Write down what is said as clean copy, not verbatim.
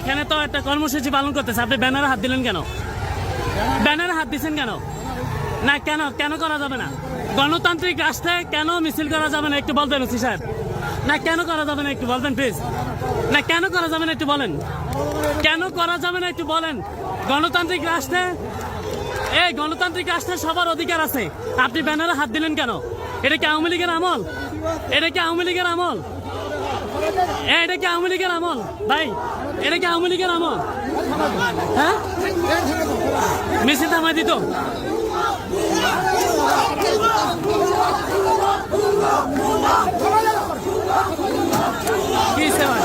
এখানে তো একটা কর্মসূচি পালন করতেছে, আপনি ব্যানারে হাত দিলেন কেন? ব্যানারে হাত দিচ্ছেন কেন? না কেন কেন করা যাবে না? গণতান্ত্রিক রাষ্ট্রে কেন মিছিল করা যাবে না একটু বলবেন ওসি সাহেব? না কেন করা যাবে না একটু বলবেন প্লিজ? না কেন করা যাবে না একটু বলেন? কেন করা যাবে না একটু বলেন? গণতান্ত্রিক রাষ্ট্রে গণতান্ত্রিক রাষ্ট্রে সবার অধিকার আছে, আপনি ব্যানারে হাত দিলেন কেন? এটা কি আওয়ামী লীগের আমল? এটা কি আওয়ামী লীগের আমল? এটা কি আওয়ামী লীগের আমল ভাই? এটা কি আওয়ামী লীগের আমল? হ্যাঁ, মিছিল থামাই দিত। কি সেবা